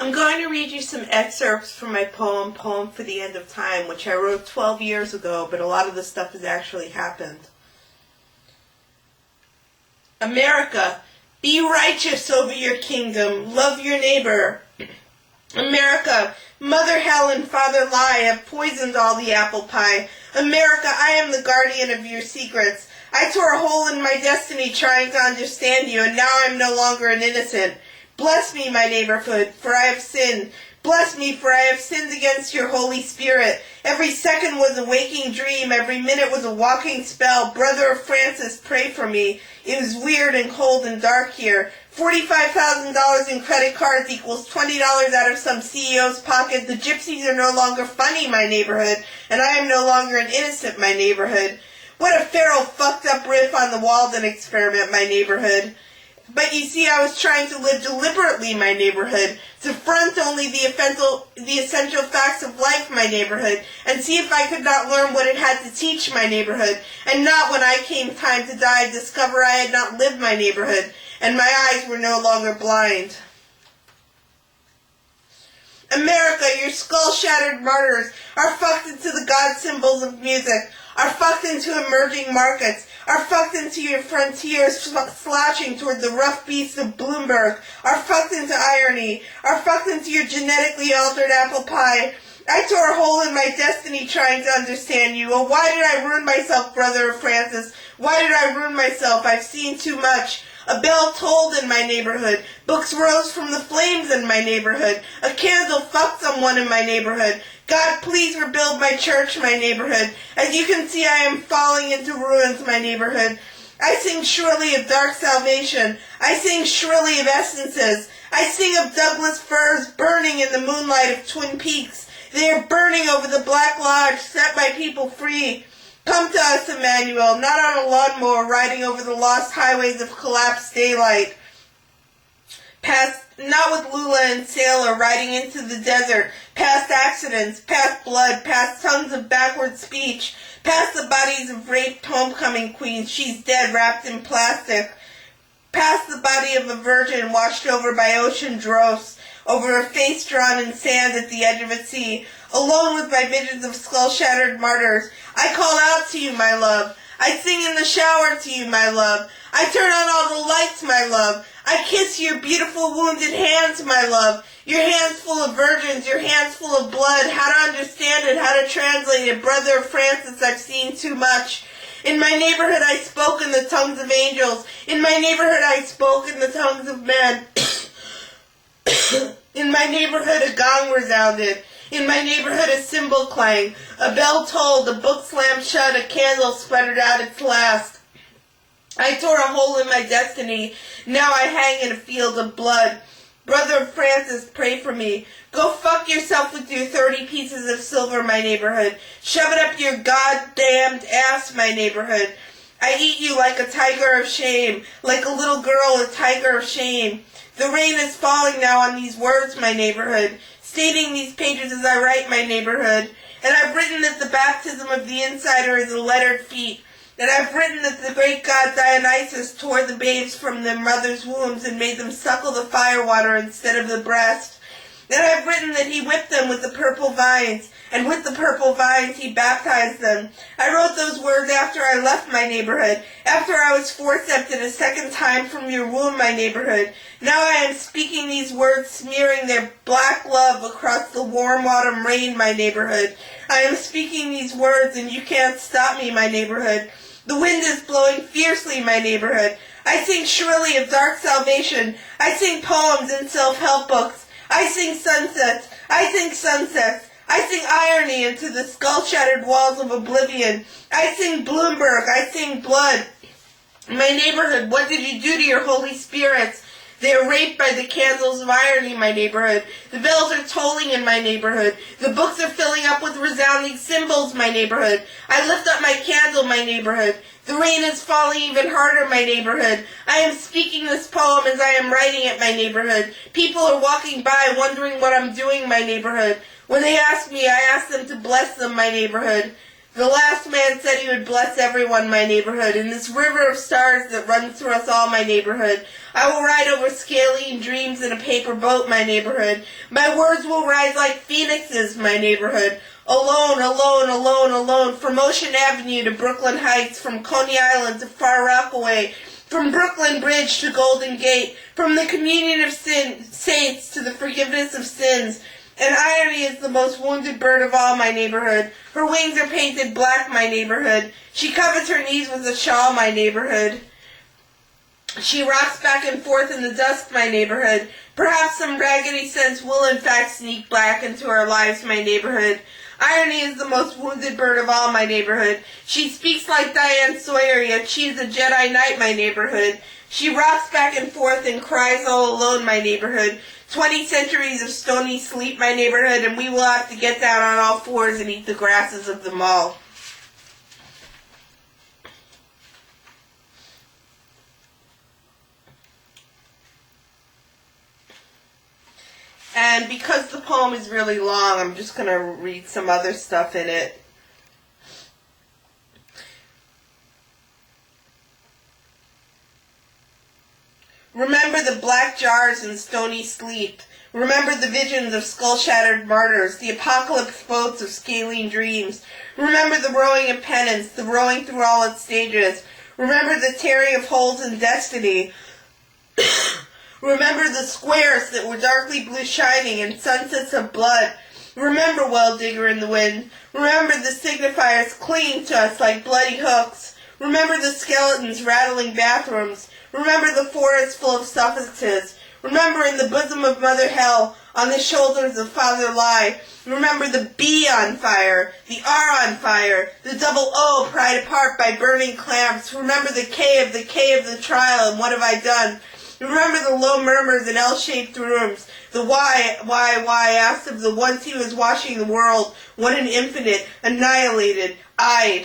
I'm going to read you some excerpts from my poem for the End of Time, which I wrote 12 years ago, but a lot of the stuff has actually happened. America, be righteous over your kingdom. Love your neighbor. America, Mother Hell and Father Lie have poisoned all the apple pie. America, I am the guardian of your secrets. I tore a hole in my destiny trying to understand you, and now I am no longer an innocent. Bless me, my neighborhood, for I have sinned. Bless me, for I have sinned against your Holy Spirit. Every second was a waking dream. Every minute was a walking spell. Brother of Francis, pray for me. It was weird and cold and dark here. $45,000 in credit cards equals $20 out of some CEO's pocket. The gypsies are no longer funny, my neighborhood, and I am no longer an innocent, my neighborhood. What a feral, fucked up riff on the Walden experiment, my neighborhood. But you see, I was trying to live deliberately, my neighborhood, to front only the essential facts of life, my neighborhood, and see if I could not learn what it had to teach, my neighborhood, and not when I came time to die discover I had not lived, my neighborhood, and my eyes were no longer blind. America, your skull-shattered martyrs are fucked into the god symbols of music, are fucked into emerging markets, are fucked into your frontiers slouching toward the rough beasts of Bloomberg, are fucked into irony, are fucked into your genetically altered apple pie. I tore a hole in my destiny trying to understand you. Oh, why did I ruin myself, brother of Francis? Why did I ruin myself? I've seen too much. A bell tolled in my neighborhood. Books rose from the flames in my neighborhood. A candle fucked someone in my neighborhood. God, please rebuild my church, my neighborhood. As you can see, I am falling into ruins, my neighborhood. I sing shrilly of dark salvation. I sing shrilly of essences. I sing of Douglas firs burning in the moonlight of Twin Peaks. They are burning over the Black Lodge, set my people free. Come to us, Emmanuel, not on a lawnmower riding over the lost highways of collapsed daylight. Not with Lula and Sailor riding into the desert, past accidents, past blood, past tongues of backward speech, past the bodies of raped homecoming queens, she's dead wrapped in plastic, past the body of a virgin washed over by ocean dross, over a face drawn in sand at the edge of a sea, alone with my visions of skull-shattered martyrs. I call out to you, my love. I sing in the shower to you, my love. I turn on all the lights, my love. I kiss your beautiful wounded hands, my love. Your hands full of virgins, your hands full of blood. How to understand it, how to translate it. Brother of Francis, I've seen too much. In my neighborhood I spoke in the tongues of angels. In my neighborhood I spoke in the tongues of men. In my neighborhood a gong resounded. In my neighborhood a cymbal clanged. A bell tolled, a book slammed shut, a candle sputtered out its last. I tore a hole in my destiny. Now I hang in a field of blood. Brother of Francis, pray for me. Go fuck yourself with your 30 pieces of silver, my neighborhood. Shove it up your goddamned ass, my neighborhood. I eat you like a tiger of shame, like a little girl, a tiger of shame. The rain is falling now on these words, my neighborhood, stating these pages as I write, my neighborhood. And I've written that the baptism of the insider is a lettered feat. And I've written that the great god Dionysus tore the babes from their mothers' wombs and made them suckle the firewater instead of the breast. And I've written that he whipped them with the purple vines, and with the purple vines he baptized them. I wrote those words after I left my neighborhood, after I was forcepted a second time from your womb, my neighborhood. Now I am speaking these words, smearing their black love across the warm autumn rain, my neighborhood. I am speaking these words, and you can't stop me, my neighborhood. The wind is blowing fiercely, my neighborhood. I sing shrilly of dark salvation. I sing poems and self-help books. I sing sunsets. I sing sunsets. I sing irony into the skull-shattered walls of oblivion. I sing Bloomberg. I sing blood. My neighborhood, what did you do to your holy spirits? They are raped by the candles of irony, my neighborhood. The bells are tolling in my neighborhood. The books are filling up with resounding cymbals, my neighborhood. I lift up my candle, my neighborhood. The rain is falling even harder, my neighborhood. I am speaking this poem as I am writing it, my neighborhood. People are walking by wondering what I'm doing, my neighborhood. When they ask me, I ask them to bless them, my neighborhood. The last man said he would bless everyone, my neighborhood. In this river of stars that runs through us all, my neighborhood, I will ride over scaling dreams in a paper boat, my neighborhood. My words will rise like phoenixes, my neighborhood. Alone, alone, alone, alone, from Ocean Avenue to Brooklyn Heights, from Coney Island to Far Rockaway, from Brooklyn Bridge to Golden Gate, from the communion of saints to the forgiveness of sins. And irony is the most wounded bird of all, my neighborhood. Her wings are painted black, my neighborhood. She covers her knees with a shawl, my neighborhood. She rocks back and forth in the dusk, my neighborhood. Perhaps some raggedy sense will in fact sneak back into our lives, my neighborhood. Irony is the most wounded bird of all, my neighborhood. She speaks like Diane Sawyer, yet she is a Jedi Knight, my neighborhood. She rocks back and forth and cries all alone, my neighborhood. 20 centuries of stony sleep, my neighborhood, and we will have to get down on all fours and eat the grasses of them all. And because the poem is really long, I'm just going to read some other stuff in it. Remember the black jars and stony sleep. Remember the visions of skull-shattered martyrs, the apocalypse boats of scaling dreams. Remember the rowing of penance, the rowing through all its stages. Remember the tearing of holes in destiny. Remember the squares that were darkly blue shining and sunsets of blood. Remember, well digger in the wind. Remember the signifiers clinging to us like bloody hooks. Remember the skeletons rattling bathrooms. Remember the forest full of suffixes. Remember in the bosom of Mother Hell, on the shoulders of Father Lie. Remember the B on fire, the R on fire, the double O pried apart by burning clamps. Remember the K of the trial and what have I done. Remember the low murmurs in L-shaped rooms, the why asked of the once he was washing the world, what an infinite, annihilated, eyed.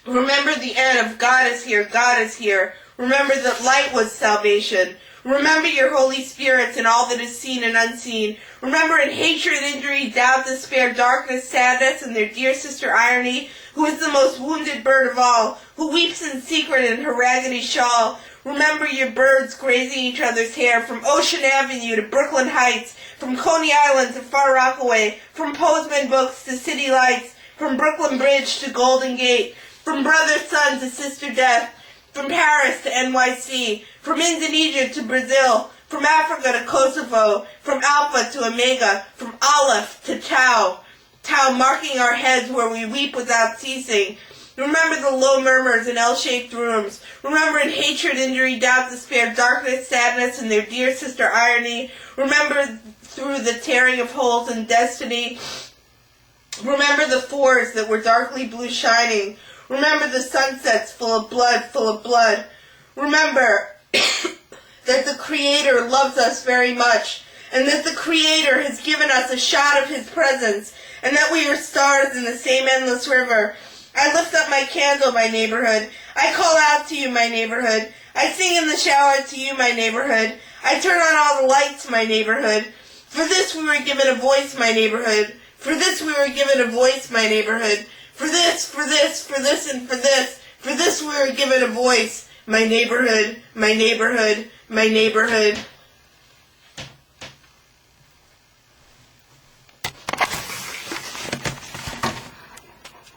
Remember the end of God is here, God is here. Remember that light was salvation. Remember your Holy Spirits and all that is seen and unseen. Remember in hatred, injury, doubt, despair, darkness, sadness, and their dear sister Irony, who is the most wounded bird of all, who weeps in secret in her raggedy shawl. Remember your birds grazing each other's hair from Ocean Avenue to Brooklyn Heights, from Coney Island to Far Rockaway, from Postman Books to City Lights, from Brooklyn Bridge to Golden Gate, from Brother Sun to Sister Death, from Paris to NYC, from Indonesia to Brazil, from Africa to Kosovo, from Alpha to Omega, from Aleph to Tau, Tau marking our heads where we weep without ceasing. Remember the low murmurs in L-shaped rooms. Remember in hatred, injury, doubt, despair, darkness, sadness, and their dear sister Irony. Remember through the tearing of holes in destiny. Remember the fours that were darkly blue shining. Remember the sunsets full of blood, full of blood. Remember that the Creator loves us very much, and that the Creator has given us a shot of His presence, and that we are stars in the same endless river. I lift up my candle, my neighborhood. I call out to you, my neighborhood. I sing in the shower to you, my neighborhood. I turn on all the lights, my neighborhood. For this we were given a voice, my neighborhood. For this we were given a voice, my neighborhood. For this, for this, for this, and for this. For this we were given a voice, my neighborhood, my neighborhood, my neighborhood.